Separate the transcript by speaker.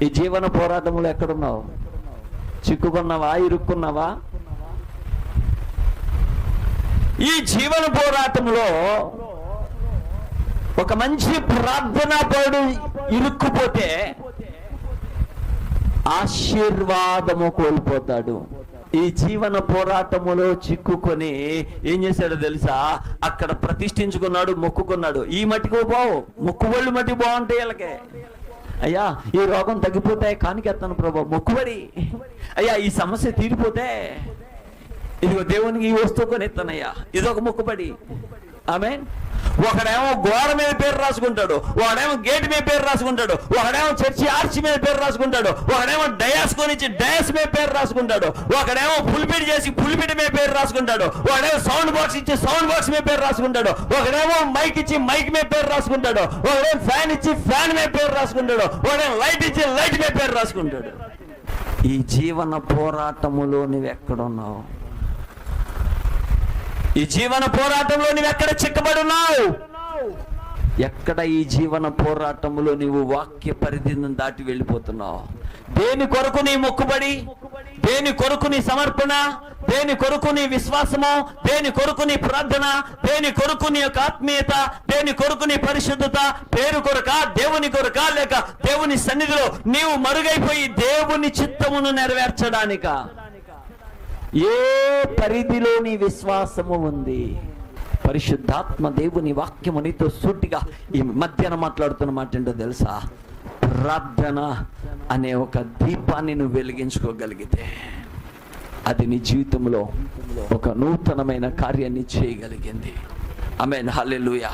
Speaker 1: ఈ జీవన పోరాటంలో ఎక్కడున్నావు? చిక్కుకున్నావా? ఇరుక్కున్నావా? ఈ జీవన పోరాటంలో ఒక మంచి ప్రార్థనా పరుడు ఇరుక్కుపోతే ఆశీర్వాదము కోల్పోతాడు. ఈ జీవన పోరాటములో చిక్కుకొని ఏం చేశాడో తెలుసా? అక్కడ ప్రతిష్ఠించుకున్నాడు, మొక్కుకున్నాడు. ఈ మట్టికి బావు, మొక్కుబళ్ళు మట్టి బాగుంటాయి వీళ్ళకే. అయ్యా ఈ రోగం తగ్గిపోతే కానికెత్తాను ప్రభు, మొక్కుబడి. అయ్యా ఈ సమస్య తీరిపోతే ఇదిగో దేవునికి ఈ వస్తువు కొని ఎత్తానయ్యా, ఇదొక మొక్కుబడి. ఆమేన్. ఒకడేమో గోడ మీద పేరు రాసుకుంటాడు, ఒకడేమో గేట్ మీద పేరు రాసుకుంటాడు, ఒకడేమో చర్చి ఆర్చి మీద పేరు రాసుకుంటాడు, ఒకడేమో డయాస్ కొనిచ్చి డయాస్ మీద పేరు రాసుకుంటాడు, ఒకడేమో పులిపిడి చేసి పులిపిడి మీద పేరు రాసుకుంటాడు, ఒకడేమో సౌండ్ బాక్స్ ఇచ్చి సౌండ్ బాక్స్ మీద పేరు రాసుకుంటాడు, ఒకడేమో మైక్ ఇచ్చి మైక్ మీద పేరు రాసుకుంటాడు, ఒకడేమో ఫ్యాన్ ఇచ్చి ఫ్యాన్ మీద పేరు రాసుకుంటాడు, ఒకడేమో లైట్ ఇచ్చి లైట్ మీద పేరు రాసుకుంటాడు. ఈ జీవన పోరాటములో నువ్వు ఎక్కడున్నావు? ఈ జీవన పోరాటంలో నువ్వు ఎక్కడ చిక్కబడి ఉన్నావు? ఎక్కడ ఈ జీవన పోరాటంలో నీవు వాక్య పరిధిని దాటి వెళ్ళిపోతున్నావు? దేని కొరకు నీ మొక్కుబడి, దేని కొరకు నీ సమర్పణ, దేని కొరకు నీ విశ్వాసము, దేని కొరకు నీ ప్రార్థన, దేని కొరకు నీ యొక్క ఆత్మీయత, దేని కొరకు నీ పరిశుద్ధత? పేరు కొరక, దేవుని కొరక, లేక దేవుని సన్నిధిలో నీవు మరుగైపోయి దేవుని చిత్తమును నెరవేర్చడానిక? ఏ పరిధిలో నీ విశ్వాసము ఉంది? పరిశుద్ధాత్మ దేవుని వాక్యము నీతో సూటిగా ఈ మధ్యాహ్నం మాట్లాడుతున్న మాట ఏంటో తెలుసా? ప్రార్థన అనే ఒక దీపాన్ని నువ్వు వెలిగించుకోగలిగితే అది నీ జీవితంలో ఒక నూతనమైన కార్యాన్ని చేయగలిగింది. ఆమేన్. హల్లెలూయా.